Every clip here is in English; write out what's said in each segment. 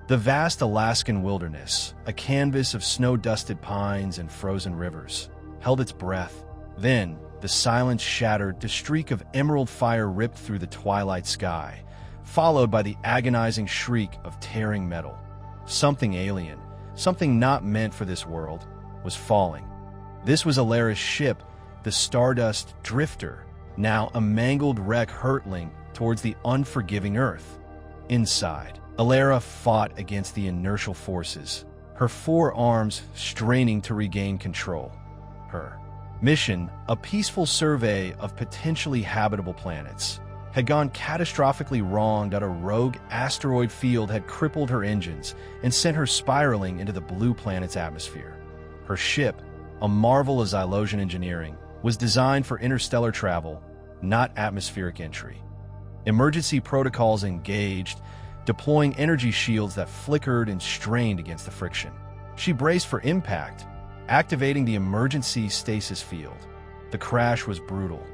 The vast Alaskan wilderness, a canvas of snow-dusted pines and frozen rivers, held its breath. Then, the silence shattered, the streak of emerald fire ripped through the twilight sky, followed by the agonizing shriek of tearing metal. Something alien, something not meant for this world, was falling. This was Alara's ship, the Stardust Drifter, now a mangled wreck hurtling towards the unforgiving Earth. Inside, Alara fought against the inertial forces, her four arms straining to regain control. Her mission, a peaceful survey of potentially habitable planets, had gone catastrophically wrong that a rogue asteroid field had crippled her engines and sent her spiraling into the blue planet's atmosphere. Her ship, a marvel of Xylosian engineering, was designed for interstellar travel, not atmospheric entry. Emergency protocols engaged, deploying energy shields that flickered and strained against the friction. She braced for impact, activating the emergency stasis field. The crash was brutal.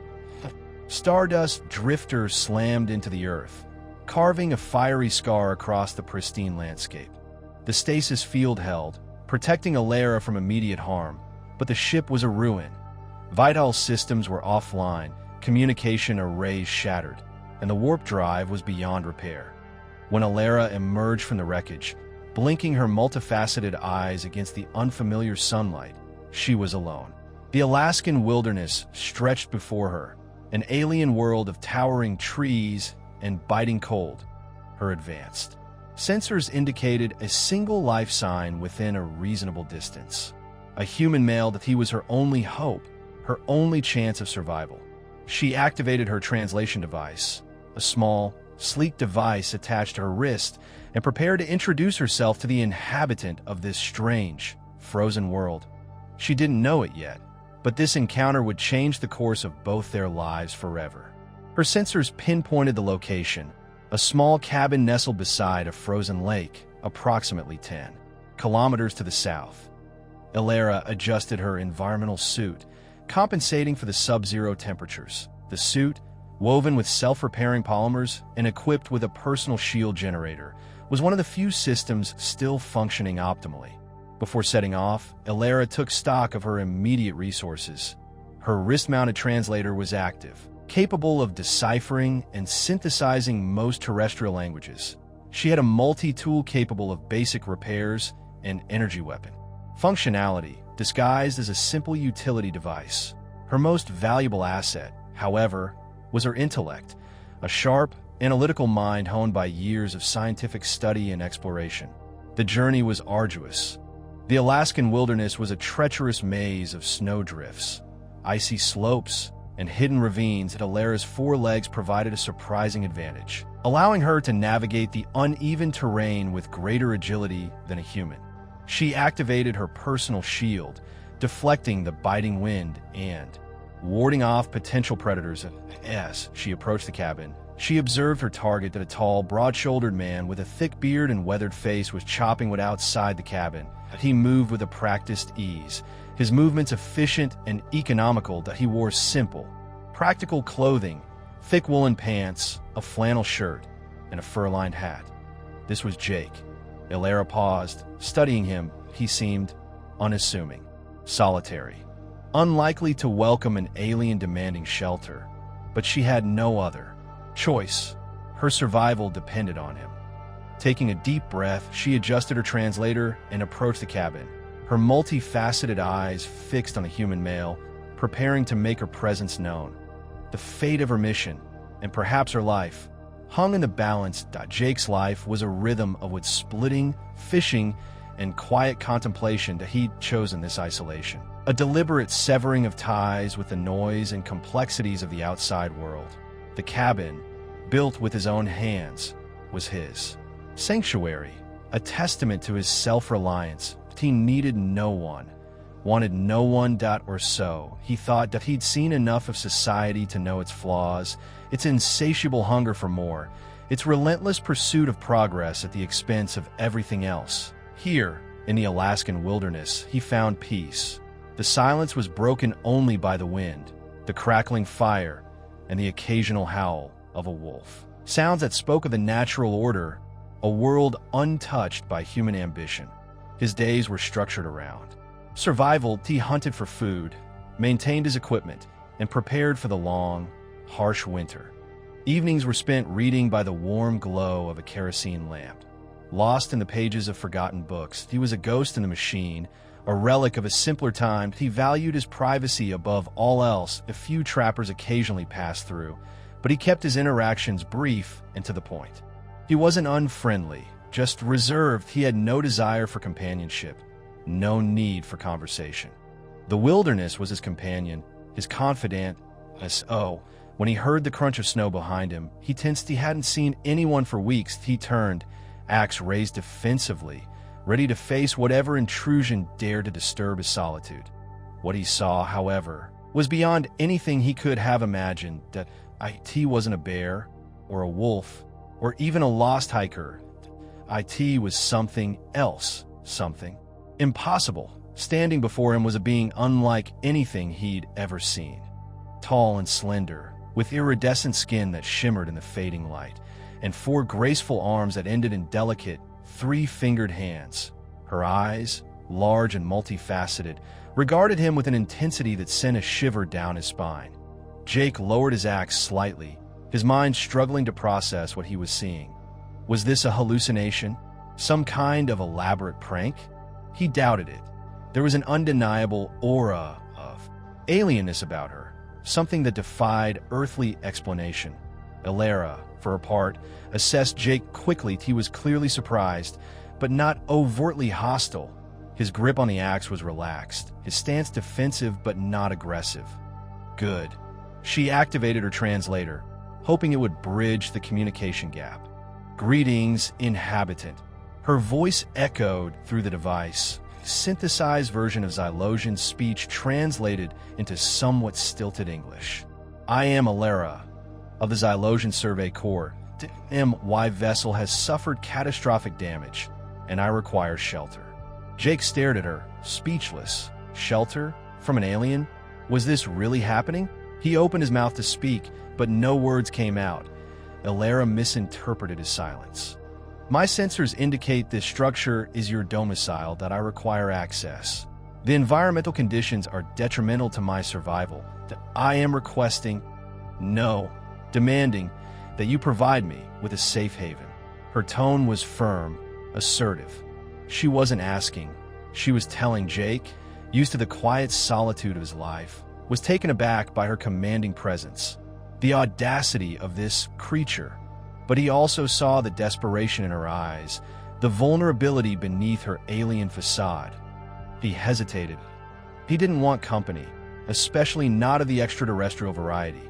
Stardust Drifter slammed into the Earth, carving a fiery scar across the pristine landscape. The stasis field held, protecting Alara from immediate harm, but the ship was a ruin. Vital systems were offline, communication arrays shattered, and the warp drive was beyond repair. When Alara emerged from the wreckage, blinking her multifaceted eyes against the unfamiliar sunlight, she was alone. The Alaskan wilderness stretched before her, an alien world of towering trees and biting cold. Her advanced sensors indicated a single life sign within a reasonable distance. A human male that he was her only hope, her only chance of survival. She activated her translation device, a small, sleek device attached to her wrist, and prepared to introduce herself to the inhabitant of this strange, frozen world. She didn't know it yet, but this encounter would change the course of both their lives forever. Her sensors pinpointed the location, a small cabin nestled beside a frozen lake, approximately 10 kilometers to the south. Alara adjusted her environmental suit, compensating for the sub-zero temperatures. The suit, woven with self-repairing polymers and equipped with a personal shield generator, was one of the few systems still functioning optimally. Before setting off, Alara took stock of her immediate resources. Her wrist-mounted translator was active, capable of deciphering and synthesizing most terrestrial languages. She had a multi-tool capable of basic repairs and energy weapon functionality, disguised as a simple utility device. Her most valuable asset, however, was her intellect, a sharp, analytical mind honed by years of scientific study and exploration. The journey was arduous. The Alaskan wilderness was a treacherous maze of snowdrifts, icy slopes, and hidden ravines that Alara's four legs provided a surprising advantage, allowing her to navigate the uneven terrain with greater agility than a human. She activated her personal shield, deflecting the biting wind and warding off potential predators. As she approached the cabin, she observed her target that a tall, broad-shouldered man with a thick beard and weathered face was chopping wood outside the cabin. He moved with a practiced ease, his movements efficient and economical that he wore simple, practical clothing, thick woolen pants, a flannel shirt, and a fur-lined hat. This was Jake. Alara paused, studying him. He seemed unassuming, solitary, unlikely to welcome an alien demanding shelter, but she had no other choice. Her survival depended on him. Taking a deep breath, she adjusted her translator and approached the cabin, her multifaceted eyes fixed on the human male, preparing to make her presence known. The fate of her mission, and perhaps her life, hung in the balance. Jake's life was a rhythm of wood splitting, fishing, and quiet contemplation that he'd chosen this isolation. A deliberate severing of ties with the noise and complexities of the outside world. The cabin, built with his own hands, was his sanctuary, a testament to his self-reliance. He needed no one, wanted no one. Or so he thought. That he'd seen enough of society to know its flaws, its insatiable hunger for more, its relentless pursuit of progress at the expense of everything else. Here, in the Alaskan wilderness, he found peace. The silence was broken only by the wind, the crackling fire, and the occasional howl of a wolf. Sounds that spoke of the natural order a world untouched by human ambition. His days were structured around survival. He hunted for food, maintained his equipment, and prepared for the long, harsh winter. Evenings were spent reading by the warm glow of a kerosene lamp. Lost in the pages of forgotten books, he was a ghost in the machine, a relic of a simpler time. He valued his privacy above all else. A few trappers occasionally passed through, but he kept his interactions brief and to the point. He wasn't unfriendly, just reserved. He had no desire for companionship, no need for conversation. The wilderness was his companion, his confidant. When he heard the crunch of snow behind him, he tensed. He hadn't seen anyone for weeks. He turned, axe raised defensively, ready to face whatever intrusion dared to disturb his solitude. What he saw, however, was beyond anything he could have imagined. That IT wasn't a bear, or a wolf, or even a lost hiker. IT was something else, something impossible. Standing before him was a being unlike anything he'd ever seen. Tall and slender, with iridescent skin that shimmered in the fading light, and 4 graceful arms that ended in delicate, 3-fingered hands. Her eyes, large and multifaceted, regarded him with an intensity that sent a shiver down his spine. Jake lowered his axe slightly, his mind struggling to process what he was seeing. Was this a hallucination? Some kind of elaborate prank? He doubted it. There was an undeniable aura of alienness about her, something that defied earthly explanation. Elara, for her part, assessed Jake quickly. He was clearly surprised, but not overtly hostile. His grip on the axe was relaxed, his stance defensive but not aggressive. Good. She activated her translator, hoping it would bridge the communication gap. Greetings, inhabitant. Her voice echoed through the device, a synthesized version of Xylosian's speech translated into somewhat stilted English. I am Elara, of the Xylosian Survey Corps. The MY vessel has suffered catastrophic damage, and I require shelter. Jake stared at her, speechless. Shelter? From an alien? Was this really happening? He opened his mouth to speak, but no words came out. Elara misinterpreted his silence. My sensors indicate this structure is your domicile, that I require access. The environmental conditions are detrimental to my survival, that I am requesting, no, demanding that you provide me with a safe haven. Her tone was firm, assertive. She wasn't asking. She was telling. Jake, used to the quiet solitude of his life, was taken aback by her commanding presence, the audacity of this creature. But he also saw the desperation in her eyes, the vulnerability beneath her alien facade. He hesitated. He didn't want company, especially not of the extraterrestrial variety.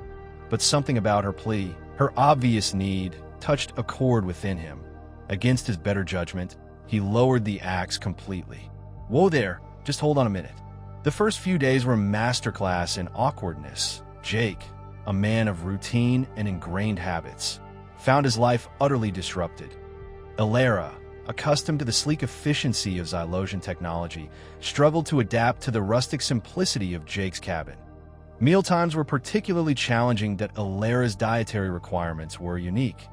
But something about her plea, her obvious need, touched a chord within him. Against his better judgment, he lowered the axe completely. Whoa there, just hold on a minute. The first few days were a masterclass in awkwardness. Jake, a man of routine and ingrained habits, found his life utterly disrupted. Elara, accustomed to the sleek efficiency of Xylosian technology, struggled to adapt to the rustic simplicity of Jake's cabin. Mealtimes were particularly challenging. That Elara's dietary requirements were unique.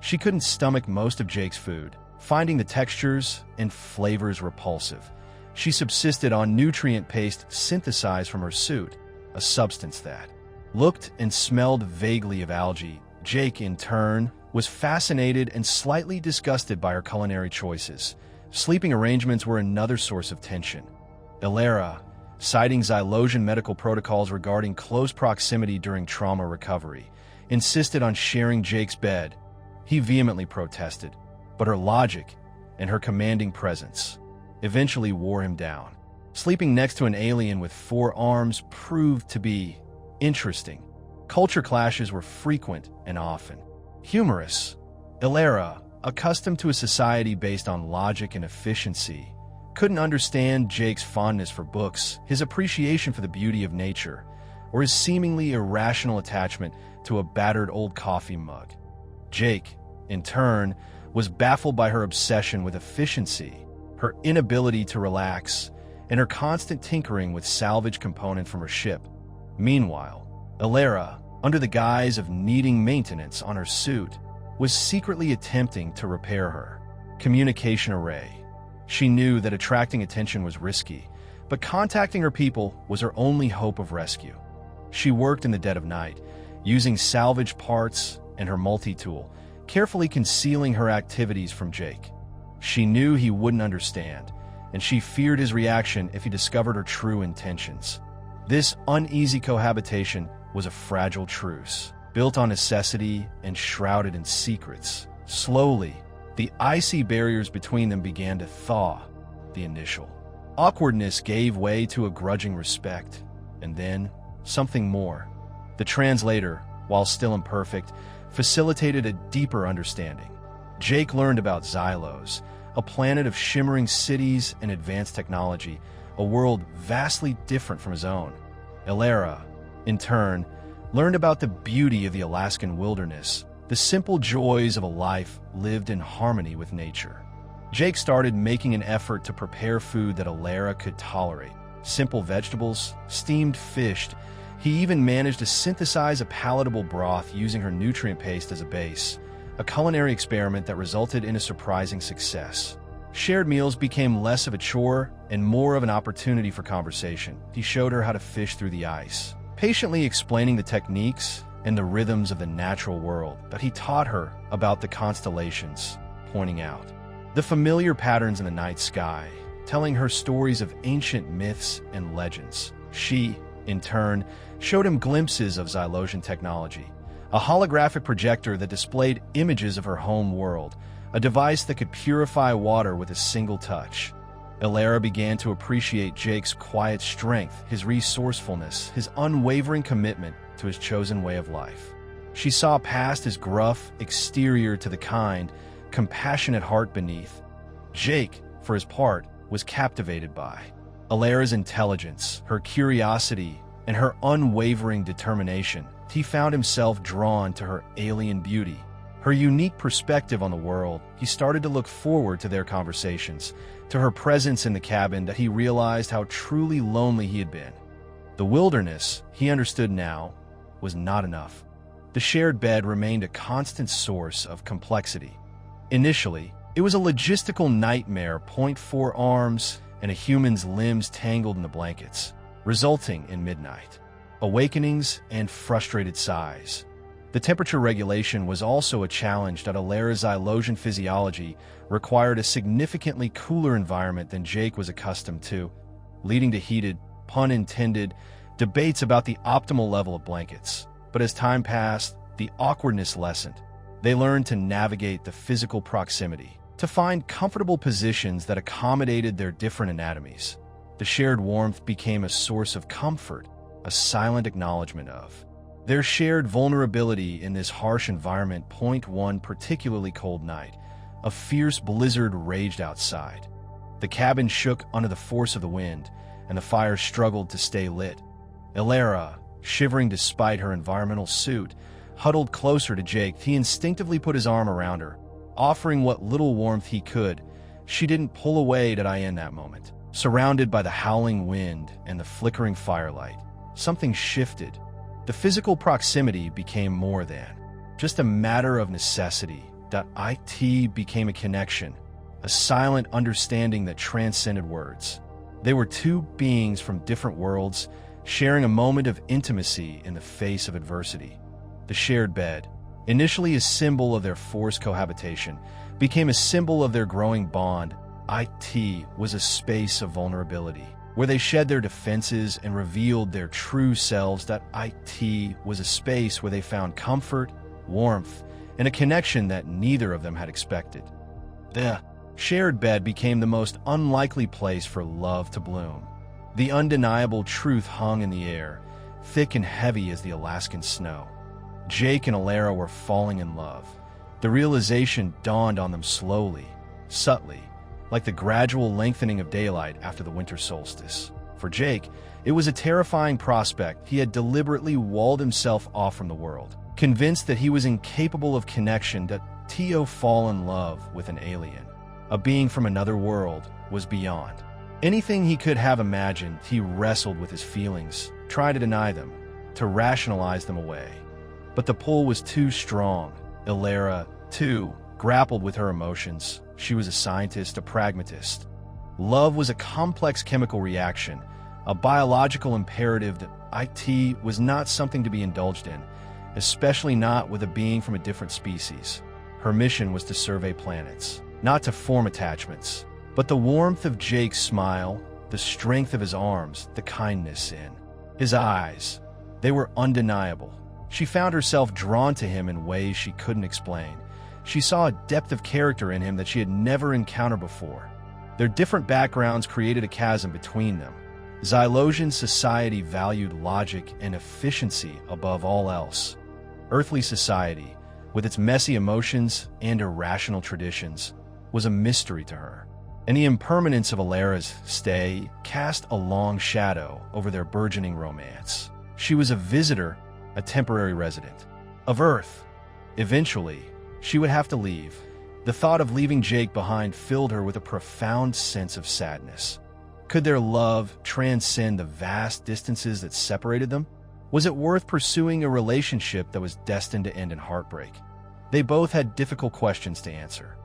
She couldn't stomach most of Jake's food, finding the textures and flavors repulsive. She subsisted on nutrient paste synthesized from her suit, a substance that looked and smelled vaguely of algae. Jake, in turn, was fascinated and slightly disgusted by her culinary choices. Sleeping arrangements were another source of tension. Elara, citing Xylosian medical protocols regarding close proximity during trauma recovery, insisted on sharing Jake's bed. He vehemently protested, but her logic and her commanding presence eventually wore him down. Sleeping next to an alien with 4 arms proved to be interesting. Culture clashes were frequent and often humorous. Elara, accustomed to a society based on logic and efficiency, couldn't understand Jake's fondness for books, his appreciation for the beauty of nature, or his seemingly irrational attachment to a battered old coffee mug. Jake, in turn, was baffled by her obsession with efficiency, her inability to relax, and her constant tinkering with salvage components from her ship. Meanwhile, Elara, under the guise of needing maintenance on her suit, was secretly attempting to repair her. Communication array. She knew that attracting attention was risky, but contacting her people was her only hope of rescue. She worked in the dead of night, using salvaged parts and her multi-tool, carefully concealing her activities from Jake. She knew he wouldn't understand, and she feared his reaction if he discovered her true intentions. This uneasy cohabitation was a fragile truce, built on necessity and shrouded in secrets. Slowly, the icy barriers between them began to thaw. The initial awkwardness gave way to a grudging respect, and then something more. The translator, while still imperfect, facilitated a deeper understanding. Jake learned about Xylos, a planet of shimmering cities and advanced technology, a world vastly different from his own. Elara, in turn, learned about the beauty of the Alaskan wilderness, the simple joys of a life lived in harmony with nature. Jake started making an effort to prepare food that Elara could tolerate. Simple vegetables, steamed fish. He even managed to synthesize a palatable broth using her nutrient paste as a base, a culinary experiment that resulted in a surprising success. Shared meals became less of a chore and more of an opportunity for conversation. He showed her how to fish through the ice, patiently explaining the techniques and the rhythms of the natural world, but he taught her about the constellations, pointing out the familiar patterns in the night sky, telling her stories of ancient myths and legends. She, in turn, showed him glimpses of Xylosian technology, a holographic projector that displayed images of her home world, a device that could purify water with a single touch. Elara began to appreciate Jake's quiet strength, his resourcefulness, his unwavering commitment to his chosen way of life. She saw past his gruff exterior to the kind, compassionate heart beneath. Jake, for his part, was captivated by Elara's intelligence, her curiosity, and her unwavering determination. He found himself drawn to her alien beauty, her unique perspective on the world. He started to look forward to their conversations, to her presence in the cabin, that he realized how truly lonely he had been. The wilderness, he understood now, was not enough. The shared bed remained a constant source of complexity. Initially, it was a logistical nightmare, 0.4 arms and a human's limbs tangled in the blankets, resulting in midnight awakenings and frustrated sighs. The temperature regulation was also a challenge that Elara's Xylosian physiology required a significantly cooler environment than Jake was accustomed to, leading to heated, pun intended, debates about the optimal level of blankets. But as time passed, the awkwardness lessened. They learned to navigate the physical proximity, to find comfortable positions that accommodated their different anatomies. The shared warmth became a source of comfort, a silent acknowledgement of their shared vulnerability in this harsh environment. One particularly cold night, a fierce blizzard raged outside. The cabin shook under the force of the wind, and the fire struggled to stay lit. Elara, shivering despite her environmental suit, huddled closer to Jake. He instinctively put his arm around her, offering what little warmth he could. She didn't pull away in that moment. Surrounded by the howling wind and the flickering firelight, something shifted. The physical proximity became more than just a matter of necessity. It became a connection, a silent understanding that transcended words. They were two beings from different worlds, sharing a moment of intimacy in the face of adversity. The shared bed, initially a symbol of their forced cohabitation, became a symbol of their growing bond. It was a space of vulnerability, where they shed their defenses and revealed their true selves. It was a space where they found comfort, warmth, and a connection that neither of them had expected. The shared bed became the most unlikely place for love to bloom. The undeniable truth hung in the air, thick and heavy as the Alaskan snow. Jake and Elara were falling in love. The realization dawned on them slowly, subtly, like the gradual lengthening of daylight after the winter solstice. For Jake, it was a terrifying prospect. He had deliberately walled himself off from the world, convinced that he was incapable of connection. To fall in love with an alien, a being from another world, was beyond anything he could have imagined. He wrestled with his feelings, tried to deny them, to rationalize them away. But the pull was too strong. Elara, too, grappled with her emotions. She was a scientist, a pragmatist. Love was a complex chemical reaction, a biological imperative that IT was not something to be indulged in, especially not with a being from a different species. Her mission was to survey planets, not to form attachments. But the warmth of Jake's smile, the strength of his arms, the kindness in his eyes, they were undeniable. She found herself drawn to him in ways she couldn't explain. She saw a depth of character in him that she had never encountered before. Their different backgrounds created a chasm between them. Xylosian society valued logic and efficiency above all else. Earthly society, with its messy emotions and irrational traditions, was a mystery to her. And the impermanence of Alera's stay cast a long shadow over their burgeoning romance. She was a visitor, a temporary resident of Earth. Eventually, she would have to leave. The thought of leaving Jake behind filled her with a profound sense of sadness. Could their love transcend the vast distances that separated them? Was it worth pursuing a relationship that was destined to end in heartbreak? They both had difficult questions to answer.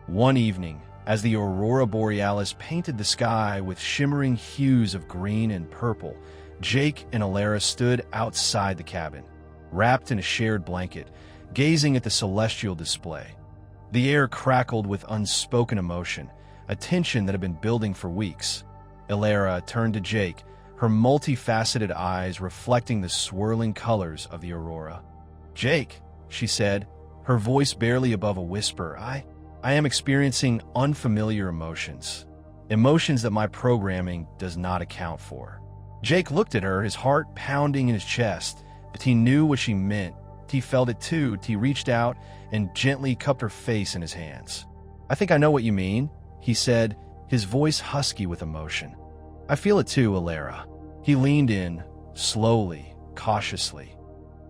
One evening, as the aurora borealis painted the sky with shimmering hues of green and purple, Jake and Alera stood outside the cabin, wrapped in a shared blanket, gazing at the celestial display. The air crackled with unspoken emotion, a tension that had been building for weeks. Alera turned to Jake, her multifaceted eyes reflecting the swirling colors of the aurora. "Jake," she said, her voice barely above a whisper, I am experiencing unfamiliar emotions. Emotions that my programming does not account for." Jake looked at her, his heart pounding in his chest, but he knew what she meant. He felt it too. He reached out and gently cupped her face in his hands. "I think I know what you mean," he said, his voice husky with emotion. "I feel it too, Alera." He leaned in, slowly, cautiously.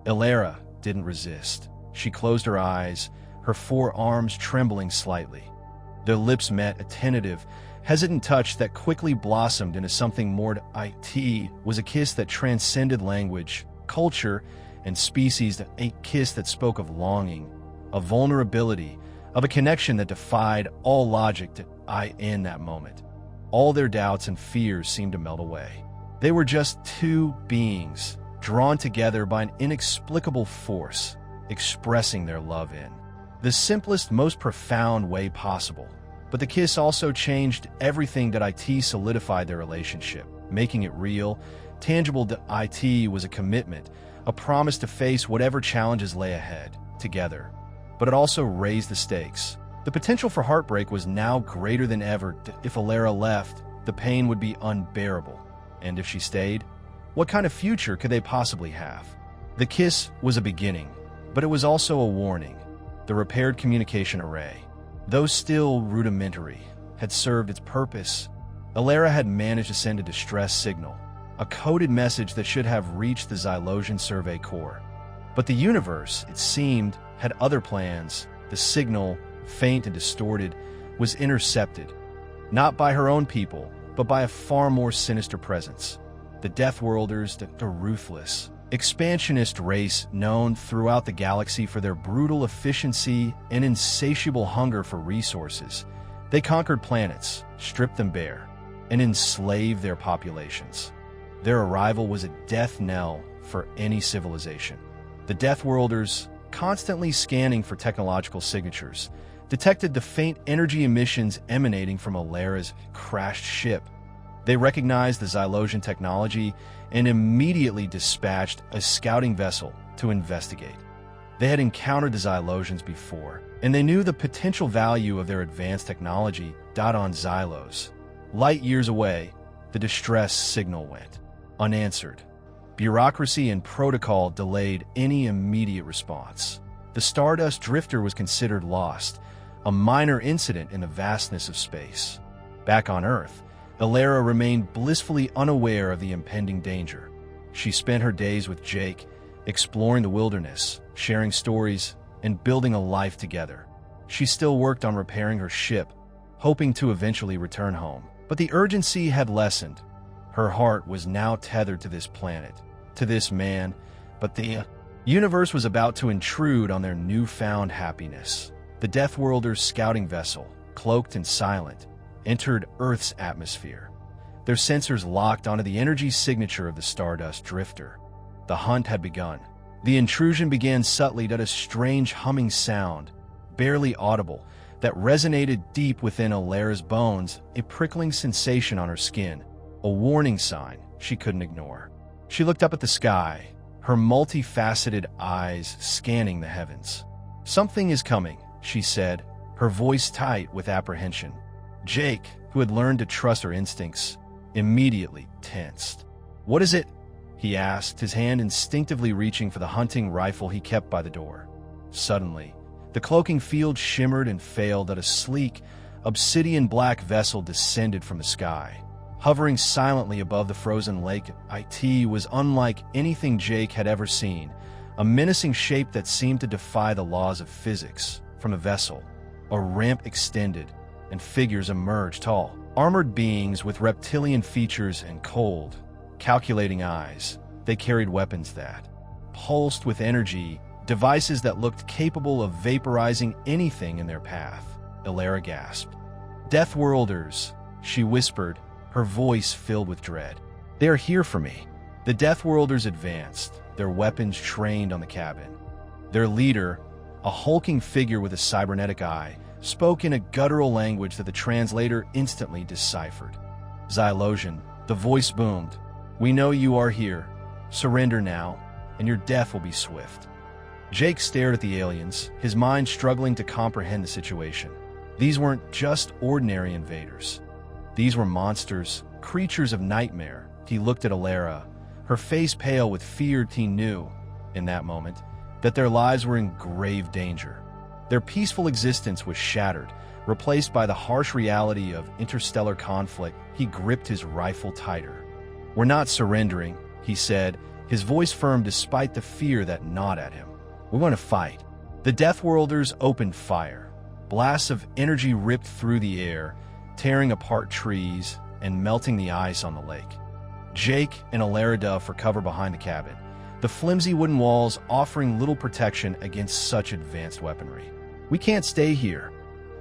Alera didn't resist. She closed her eyes, her forearms trembling slightly. Their lips met, a tentative, hesitant touch that quickly blossomed into something more. It was a kiss that transcended language, culture, and species, a kiss that spoke of longing, of vulnerability, of a connection that defied all logic in that moment. All their doubts and fears seemed to melt away. They were just two beings, drawn together by an inexplicable force, expressing their love in the simplest, most profound way possible. But the kiss also changed everything. It solidified their relationship, making it real, tangible. It was a commitment, a promise to face whatever challenges lay ahead, together. But it also raised the stakes. The potential for heartbreak was now greater than ever. If Alera left, the pain would be unbearable. And if she stayed, what kind of future could they possibly have? The kiss was a beginning, but it was also a warning. The repaired communication array, though still rudimentary, had served its purpose. Alera had managed to send a distress signal, a coded message that should have reached the Xylosian survey core. But the universe, it seemed, had other plans. The signal, faint and distorted, was intercepted, not by her own people, but by a far more sinister presence. The Deathworlders, the ruthless, expansionist race known throughout the galaxy for their brutal efficiency and insatiable hunger for resources. They conquered planets, stripped them bare, and enslaved their populations. Their arrival was a death knell for any civilization. The Deathworlders, constantly scanning for technological signatures, detected the faint energy emissions emanating from Alera's crashed ship. They recognized the Xylosian technology and immediately dispatched a scouting vessel to investigate. They had encountered the Xylosians before, and they knew the potential value of their advanced technology. On Xylos, light years away, the distress signal went unanswered. Bureaucracy and protocol delayed any immediate response. The Stardust Drifter was considered lost, a minor incident in the vastness of space. Back on Earth, Alera remained blissfully unaware of the impending danger. She spent her days with Jake, exploring the wilderness, sharing stories, and building a life together. She still worked on repairing her ship, hoping to eventually return home. But the urgency had lessened. Her heart was now tethered to this planet, to this man, but the universe was about to intrude on their newfound happiness. The Deathworlders' scouting vessel, cloaked and silent, entered Earth's atmosphere. Their sensors locked onto the energy signature of the Stardust Drifter. The hunt had begun. The intrusion began subtly at a strange humming sound, barely audible, that resonated deep within Alara's bones, a prickling sensation on her skin, a warning sign she couldn't ignore. She looked up at the sky, her multifaceted eyes scanning the heavens. "Something is coming," she said, her voice tight with apprehension. Jake, who had learned to trust her instincts, immediately tensed. "What is it?" he asked, his hand instinctively reaching for the hunting rifle he kept by the door. Suddenly, the cloaking field shimmered and failed as a sleek, obsidian-black vessel descended from the sky. Hovering silently above the frozen lake, it was unlike anything Jake had ever seen, a menacing shape that seemed to defy the laws of physics. From the vessel, a ramp extended, and figures emerged, tall, armored beings with reptilian features and cold, calculating eyes. They carried weapons that pulsed with energy, devices that looked capable of vaporizing anything in their path. Alara gasped. "Deathworlders," she whispered, her voice filled with dread. "They are here for me." The Deathworlders advanced, their weapons trained on the cabin. Their leader, a hulking figure with a cybernetic eye, spoke in a guttural language that the translator instantly deciphered. Xylosian, the voice boomed. "We know you are here. Surrender now, and your death will be swift." Jake stared at the aliens, his mind struggling to comprehend the situation. These weren't just ordinary invaders. These were monsters, creatures of nightmare. He looked at Alara, her face pale with fear. He knew, in that moment, that their lives were in grave danger. Their peaceful existence was shattered, replaced by the harsh reality of interstellar conflict. He gripped his rifle tighter. "We're not surrendering," he said, his voice firm despite the fear that gnawed at him. "We're going to fight." The Deathworlders opened fire. Blasts of energy ripped through the air, tearing apart trees and melting the ice on the lake. Jake and Alara dove for cover behind the cabin, the flimsy wooden walls offering little protection against such advanced weaponry. "We can't stay here,"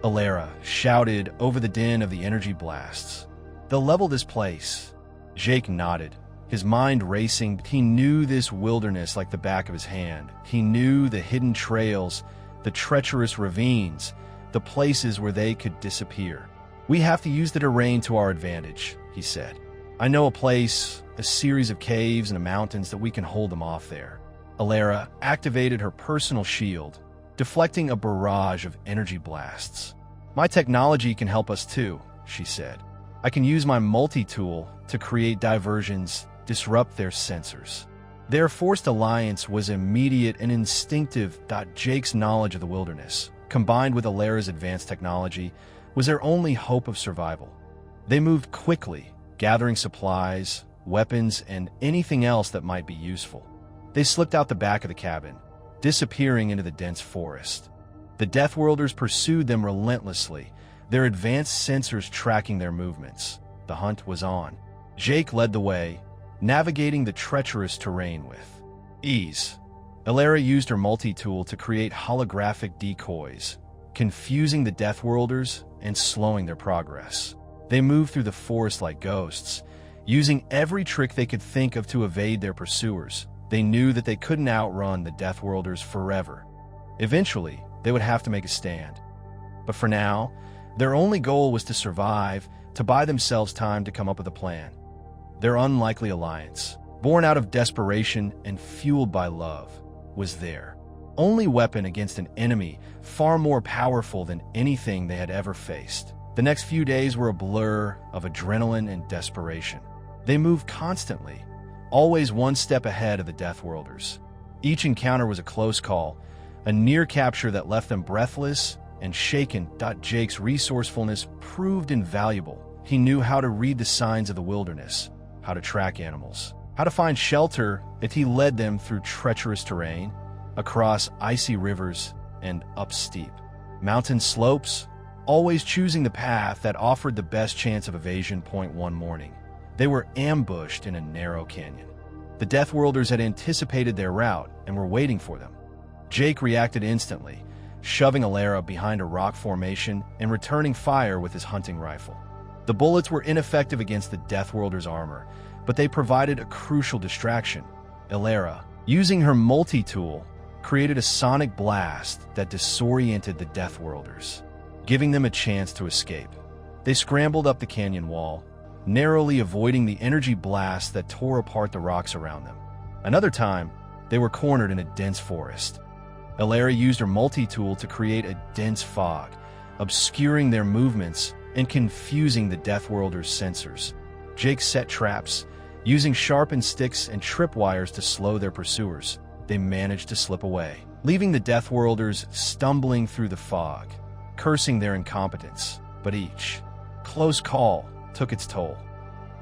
Alara shouted over the din of the energy blasts. "They'll level this place." Jake nodded, his mind racing. He knew this wilderness like the back of his hand. He knew the hidden trails, the treacherous ravines, the places where they could disappear. "We have to use the terrain to our advantage," he said. "I know a place, a series of caves and mountains that we can hold them off there." Alara activated her personal shield, deflecting a barrage of energy blasts. "My technology can help us too," she said. "I can use my multi-tool to create diversions, disrupt their sensors." Their forced alliance was immediate and instinctive. Jake's knowledge of the wilderness, combined with Alara's advanced technology, was their only hope of survival. They moved quickly, gathering supplies, weapons, and anything else that might be useful. They slipped out the back of the cabin, disappearing into the dense forest. The Deathworlders pursued them relentlessly, their advanced sensors tracking their movements. The hunt was on. Jake led the way, navigating the treacherous terrain with ease. Alara used her multi-tool to create holographic decoys, confusing the Deathworlders and slowing their progress. They moved through the forest like ghosts, using every trick they could think of to evade their pursuers. They knew that they couldn't outrun the Deathworlders forever. Eventually, they would have to make a stand. But for now, their only goal was to survive, to buy themselves time to come up with a plan. Their unlikely alliance, born out of desperation and fueled by love, was their only weapon against an enemy far more powerful than anything they had ever faced. The next few days were a blur of adrenaline and desperation. They moved constantly, always one step ahead of the Deathworlders. Each encounter was a close call, a near capture that left them breathless and shaken. Jake's resourcefulness proved invaluable. He knew how to read the signs of the wilderness, how to track animals, how to find shelter if he led them through treacherous terrain, across icy rivers and up steep mountain slopes, always choosing the path that offered the best chance of evasion. One morning, they were ambushed in a narrow canyon. The Deathworlders had anticipated their route and were waiting for them. Jake reacted instantly, shoving Alara behind a rock formation and returning fire with his hunting rifle. The bullets were ineffective against the Deathworlder's armor, but they provided a crucial distraction. Alara, using her multi-tool, created a sonic blast that disoriented the Deathworlders, giving them a chance to escape. They scrambled up the canyon wall, narrowly avoiding the energy blast that tore apart the rocks around them. Another time, they were cornered in a dense forest. Alara used her multi-tool to create a dense fog, obscuring their movements and confusing the Deathworlder's sensors. Jake set traps, using sharpened sticks and tripwires to slow their pursuers. They managed to slip away, leaving the Deathworlders stumbling through the fog, cursing their incompetence. But each close call took its toll.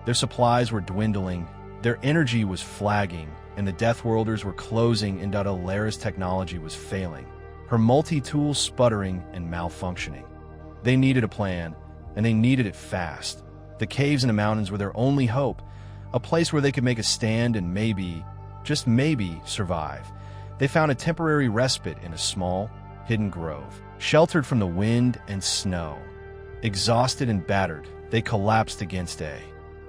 Their supplies were dwindling, their energy was flagging, and the Deathworlders were closing in that Alara's technology was failing, her multi-tool sputtering and malfunctioning. They needed a plan, and they needed it fast. The caves in the mountains were their only hope, a place where they could make a stand and maybe, just maybe, survive. They found a temporary respite in a small, hidden grove, sheltered from the wind and snow. Exhausted and battered, they collapsed against a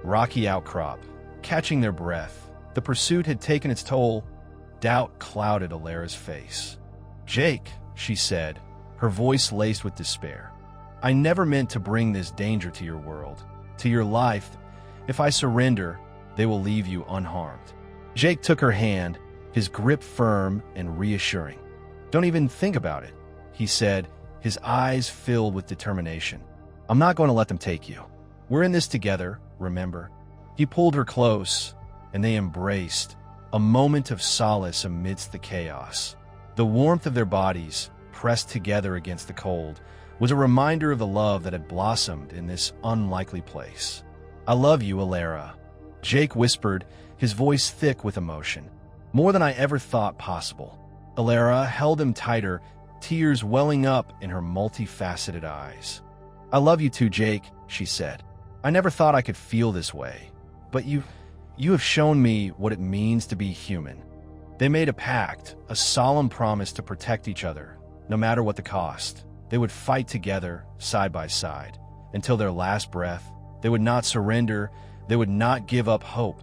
rocky outcrop, catching their breath. The pursuit had taken its toll. Doubt clouded Alara's face. "Jake," she said, her voice laced with despair, "I never meant to bring this danger to your world, to your life. If I surrender, they will leave you unharmed." Jake took her hand, his grip firm and reassuring. "Don't even think about it," he said, his eyes filled with determination. "I'm not going to let them take you. We're in this together, remember?" He pulled her close, and they embraced, a moment of solace amidst the chaos. The warmth of their bodies, pressed together against the cold, was a reminder of the love that had blossomed in this unlikely place. "I love you, Alara," Jake whispered, his voice thick with emotion. "More than I ever thought possible." Alara held him tighter, tears welling up in her multifaceted eyes. "I love you too, Jake," she said. "I never thought I could feel this way, but you have shown me what it means to be human." They made a pact, a solemn promise to protect each other, no matter what the cost. They would fight together, side by side, until their last breath. They would not surrender, they would not give up hope.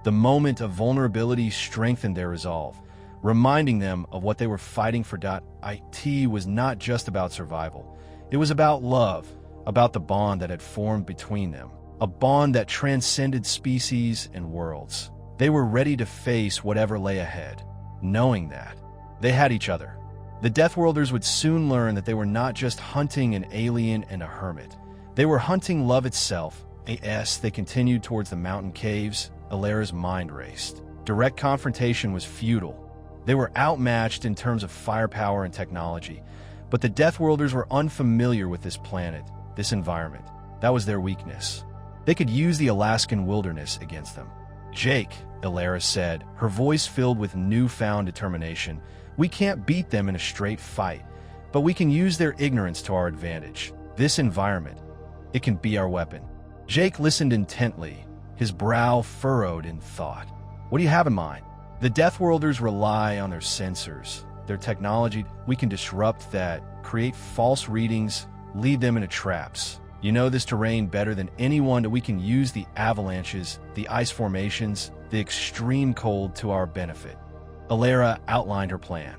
The moment of vulnerability strengthened their resolve, reminding them of what they were fighting for. It was not just about survival. It was about love, about the bond that had formed between them, a bond that transcended species and worlds. They were ready to face whatever lay ahead, knowing that they had each other. The Deathworlders would soon learn that they were not just hunting an alien and a hermit. They were hunting love itself. As they continued towards the mountain caves, Alara's mind raced. Direct confrontation was futile. They were outmatched in terms of firepower and technology, but the Deathworlders were unfamiliar with this planet, this environment. That was their weakness. They could use the Alaskan wilderness against them. "Jake," Alara said, her voice filled with newfound determination, "we can't beat them in a straight fight, but we can use their ignorance to our advantage. This environment, it can be our weapon." Jake listened intently, his brow furrowed in thought. "What do you have in mind?" "The Deathworlders rely on their sensors, their technology. We can disrupt that, create false readings, lead them into traps. You know this terrain better than anyone. That we can use the avalanches, the ice formations, the extreme cold to our benefit." Alara outlined her plan.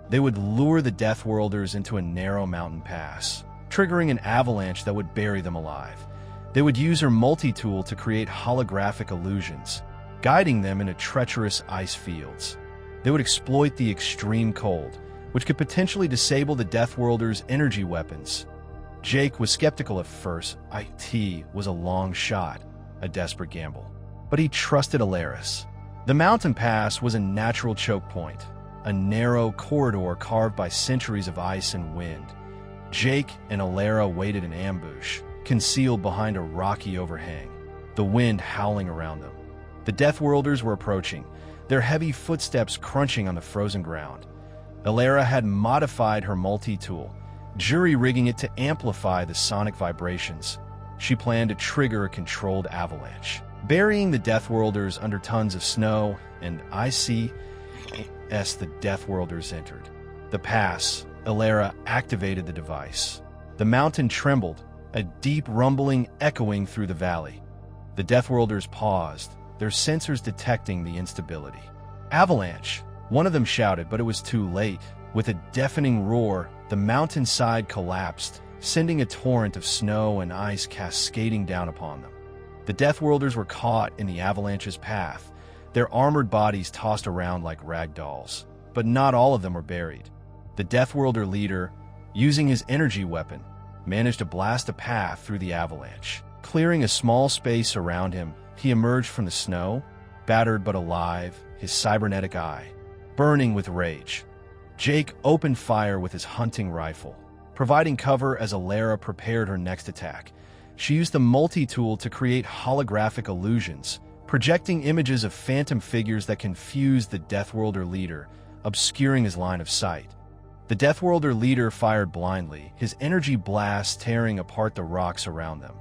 They would lure the Deathworlders into a narrow mountain pass, triggering an avalanche that would bury them alive. They would use her multi-tool to create holographic illusions, guiding them into treacherous ice fields. They would exploit the extreme cold, which could potentially disable the Deathworlders' energy weapons. Jake was skeptical at first. It was a long shot, a desperate gamble. But he trusted Alaris. The mountain pass was a natural choke point, a narrow corridor carved by centuries of ice and wind. Jake and Alara waited in ambush, concealed behind a rocky overhang, the wind howling around them. The Deathworlders were approaching, their heavy footsteps crunching on the frozen ground. Alara had modified her multi-tool, jury-rigging it to amplify the sonic vibrations. She planned to trigger a controlled avalanche, burying the Deathworlders under tons of snow and ice. As the Deathworlders entered the pass, Elara activated the device. The mountain trembled, a deep rumbling echoing through the valley. The Deathworlders paused, their sensors detecting the instability. "Avalanche!" one of them shouted, but it was too late. With a deafening roar, the mountainside collapsed, sending a torrent of snow and ice cascading down upon them. The Deathworlders were caught in the avalanche's path, their armored bodies tossed around like rag dolls. But not all of them were buried. The Deathworlder leader, using his energy weapon, managed to blast a path through the avalanche. Clearing a small space around him, he emerged from the snow, battered but alive, his cybernetic eye burning with rage. Jake opened fire with his hunting rifle, providing cover as Elara prepared her next attack. She used the multi-tool to create holographic illusions, projecting images of phantom figures that confused the Deathworlder leader, obscuring his line of sight. The Deathworlder leader fired blindly, his energy blast tearing apart the rocks around them.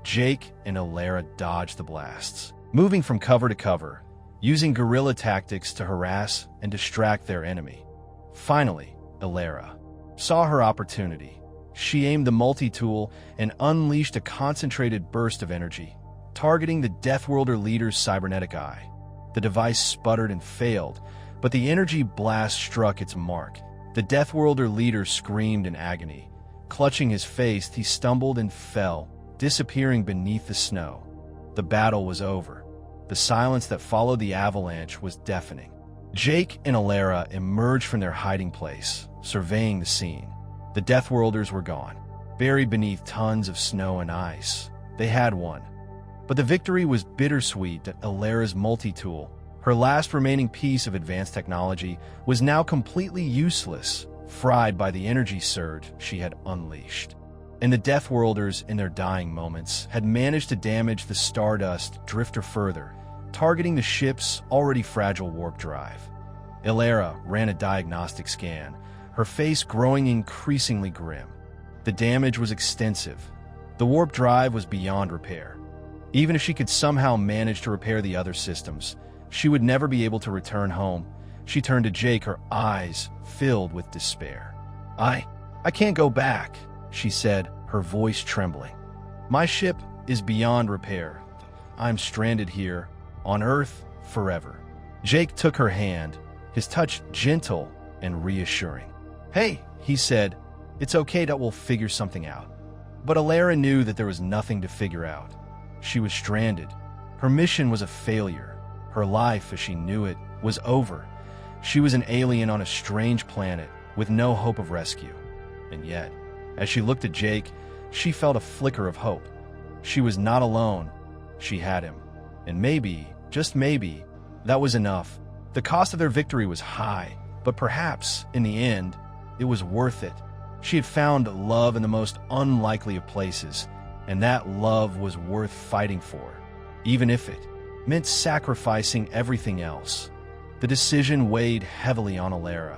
Jake and Elara dodged the blasts, moving from cover to cover, using guerrilla tactics to harass and distract their enemy. Finally, Elara saw her opportunity. She aimed the multi-tool and unleashed a concentrated burst of energy, targeting the Deathworlder leader's cybernetic eye. The device sputtered and failed, but the energy blast struck its mark. The Deathworlder leader screamed in agony. Clutching his face, he stumbled and fell, disappearing beneath the snow. The battle was over. The silence that followed the avalanche was deafening. Jake and Elara emerged from their hiding place, surveying the scene. The Deathworlders were gone, buried beneath tons of snow and ice. They had won. But the victory was bittersweet. That Elara's multi-tool, her last remaining piece of advanced technology, was now completely useless, fried by the energy surge she had unleashed. And the Deathworlders, in their dying moments, had managed to damage the Stardust drifter further, targeting the ship's already fragile warp drive. Elara ran a diagnostic scan, her face growing increasingly grim. The damage was extensive. The warp drive was beyond repair. Even if she could somehow manage to repair the other systems, she would never be able to return home. She turned to Jake, her eyes filled with despair. I can't go back," she said, her voice trembling. "My ship is beyond repair. I'm stranded here, on Earth, forever." Jake took her hand, his touch gentle and reassuring. "Hey," he said, "it's okay, that we'll figure something out." But Elara knew that there was nothing to figure out. She was stranded. Her mission was a failure. Her life, as she knew it, was over. She was an alien on a strange planet with no hope of rescue. And yet, as she looked at Jake, she felt a flicker of hope. She was not alone. She had him. And maybe, just maybe, that was enough. The cost of their victory was high, but perhaps, in the end, it was worth it. She had found love in the most unlikely of places, and that love was worth fighting for, even if it meant sacrificing everything else. The decision weighed heavily on Elara.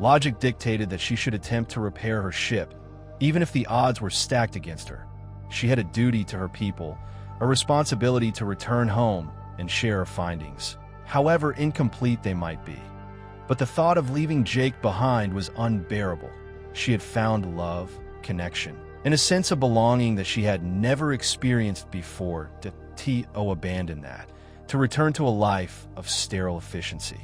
Logic dictated that she should attempt to repair her ship, even if the odds were stacked against her. She had a duty to her people, a responsibility to return home and share her findings, however incomplete they might be. But the thought of leaving Jake behind was unbearable. She had found love, connection, and a sense of belonging that she had never experienced before. To abandon that, to return to a life of sterile efficiency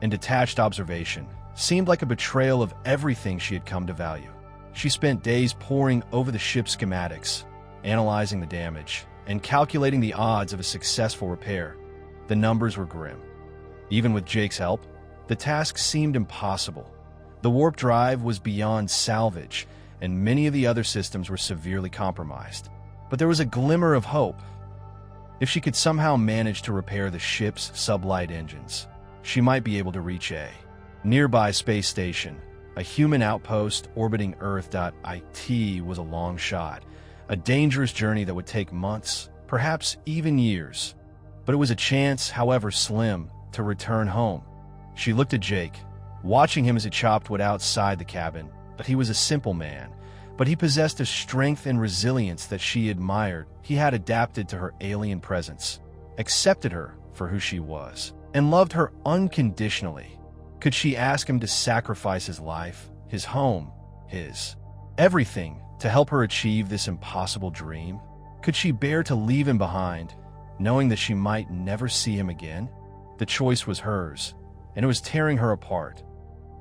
and detached observation, seemed like a betrayal of everything she had come to value. She spent days poring over the ship's schematics, analyzing the damage, and calculating the odds of a successful repair. The numbers were grim. Even with Jake's help, the task seemed impossible. The warp drive was beyond salvage, and many of the other systems were severely compromised. But there was a glimmer of hope. If she could somehow manage to repair the ship's sublight engines, she might be able to reach a nearby space station. A human outpost orbiting Earth. It was a long shot, a dangerous journey that would take months, perhaps even years. But it was a chance, however slim, to return home. She looked at Jake, watching him as he chopped wood outside the cabin. But he was a simple man, but he possessed a strength and resilience that she admired. He had adapted to her alien presence, accepted her for who she was, and loved her unconditionally. Could she ask him to sacrifice his life, his home, his. Everything to help her achieve this impossible dream? Could she bear to leave him behind, knowing that she might never see him again? The choice was hers, and it was tearing her apart.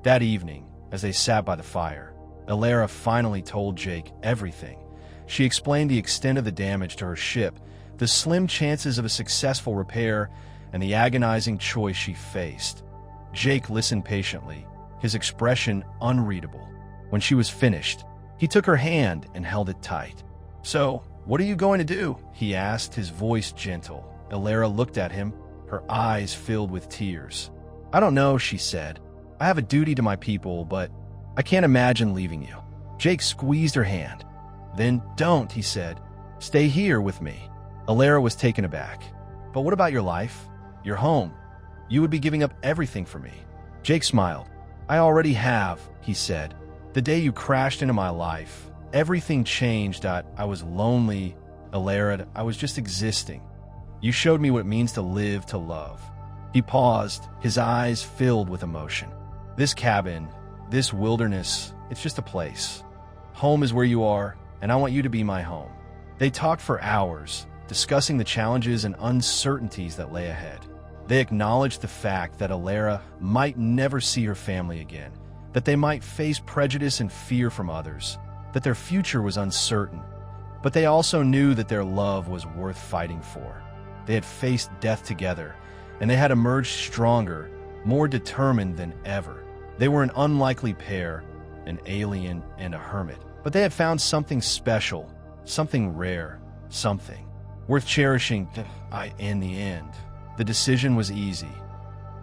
That evening, as they sat by the fire, Elara finally told Jake everything. She explained the extent of the damage to her ship, the slim chances of a successful repair, and the agonizing choice she faced. Jake listened patiently, his expression unreadable. When she was finished, he took her hand and held it tight. "So, what are you going to do?" he asked, his voice gentle. Elara looked at him, her eyes filled with tears. "I don't know," she said. "I have a duty to my people, but I can't imagine leaving you." Jake squeezed her hand. "Then don't," he said. "Stay here with me." Elara was taken aback. "But what about your life? Your home? You would be giving up everything for me." Jake smiled. "I already have," he said. "The day you crashed into my life, everything changed. I was lonely, Elara. I was just existing. You showed me what it means to live, to love." He paused, his eyes filled with emotion. "This cabin, this wilderness, it's just a place. Home is where you are, and I want you to be my home." They talked for hours, discussing the challenges and uncertainties that lay ahead. They acknowledged the fact that Elara might never see her family again, that they might face prejudice and fear from others, that their future was uncertain. But they also knew that their love was worth fighting for. They had faced death together, and they had emerged stronger, more determined than ever. They were an unlikely pair, an alien and a hermit, but they had found something special, something rare, something worth cherishing. In the end, the decision was easy.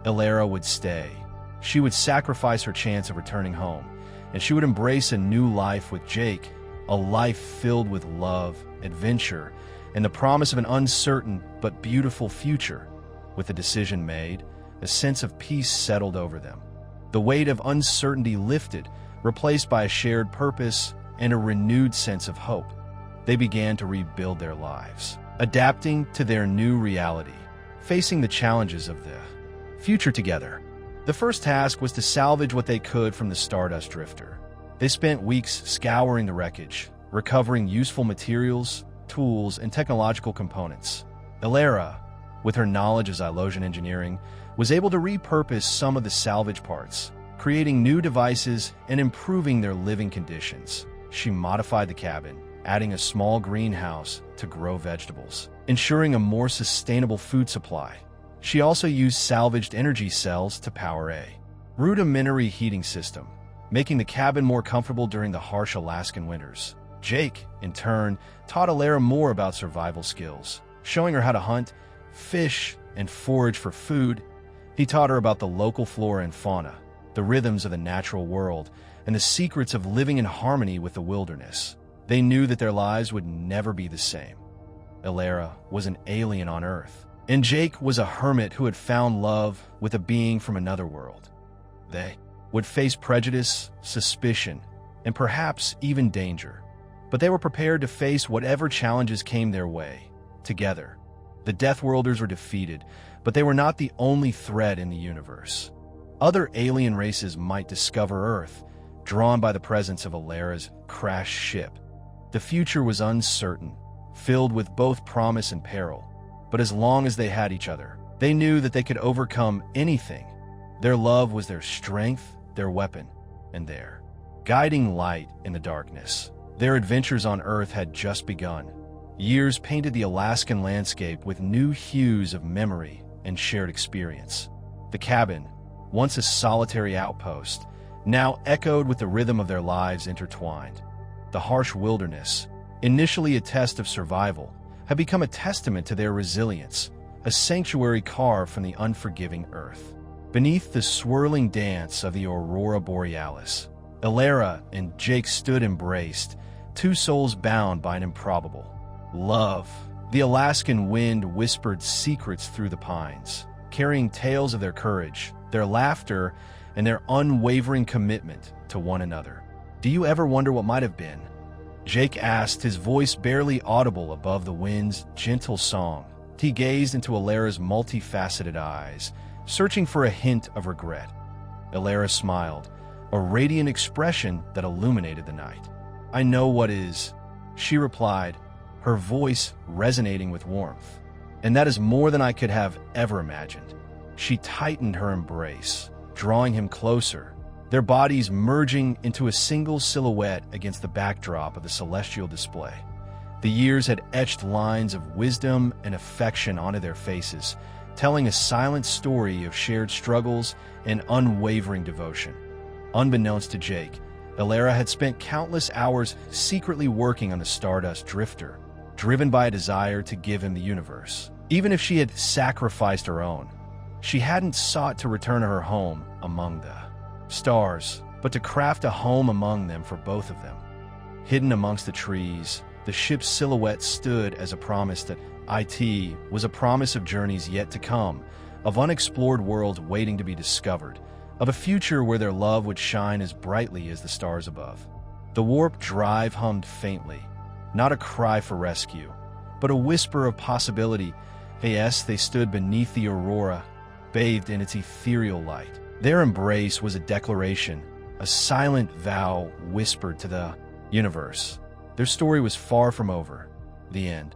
Elara would stay. She would sacrifice her chance of returning home, and she would embrace a new life with Jake, a life filled with love, adventure, and the promise of an uncertain but beautiful future. With the decision made, a sense of peace settled over them. The weight of uncertainty lifted, replaced by a shared purpose and a renewed sense of hope. They began to rebuild their lives, adapting to their new reality, facing the challenges of the future together. The first task was to salvage what they could from the Stardust Drifter. They spent weeks scouring the wreckage, recovering useful materials, tools, and technological components. Elara, with her knowledge of Xylosian engineering, was able to repurpose some of the salvage parts, creating new devices and improving their living conditions. She modified the cabin, adding a small greenhouse to grow vegetables, ensuring a more sustainable food supply. She also used salvaged energy cells to power a rudimentary heating system, making the cabin more comfortable during the harsh Alaskan winters. Jake, in turn, taught Elara more about survival skills, showing her how to hunt, fish, and forage for food. He taught her about the local flora and fauna, the rhythms of the natural world, and the secrets of living in harmony with the wilderness. They knew that their lives would never be the same. Elara was an alien on Earth, and Jake was a hermit who had found love with a being from another world. They would face prejudice, suspicion, and perhaps even danger. But they were prepared to face whatever challenges came their way, together. The Deathworlders were defeated, but they were not the only threat in the universe. Other alien races might discover Earth, drawn by the presence of Elara's crashed ship. The future was uncertain, filled with both promise and peril. But as long as they had each other, they knew that they could overcome anything. Their love was their strength, their weapon, and their guiding light in the darkness. Their adventures on Earth had just begun. Years painted the Alaskan landscape with new hues of memory and shared experience. The cabin, once a solitary outpost, now echoed with the rhythm of their lives intertwined. The harsh wilderness, initially a test of survival, had become a testament to their resilience, a sanctuary carved from the unforgiving earth. Beneath the swirling dance of the aurora borealis, Elara and Jake stood embraced, two souls bound by an improbable love. The Alaskan wind whispered secrets through the pines, carrying tales of their courage, their laughter, and their unwavering commitment to one another. "Do you ever wonder what might have been?" Jake asked, his voice barely audible above the wind's gentle song. He gazed into Elara's multifaceted eyes, searching for a hint of regret. Elara smiled, a radiant expression that illuminated the night. "I know what is," she replied, her voice resonating with warmth. "And that is more than I could have ever imagined." She tightened her embrace, drawing him closer, their bodies merging into a single silhouette against the backdrop of the celestial display. The years had etched lines of wisdom and affection onto their faces, telling a silent story of shared struggles and unwavering devotion. Unbeknownst to Jake, Elara had spent countless hours secretly working on the Stardust Drifter, driven by a desire to give him the universe. Even if she had sacrificed her own, she hadn't sought to return to her home among the stars, but to craft a home among them for both of them. Hidden amongst the trees, the ship's silhouette stood as a promise that IT was a promise of journeys yet to come, of unexplored worlds waiting to be discovered, of a future where their love would shine as brightly as the stars above. The warp drive hummed faintly, not a cry for rescue, but a whisper of possibility. As they stood beneath the aurora, bathed in its ethereal light. Their embrace was a declaration, a silent vow whispered to the universe. Their story was far from over. The end.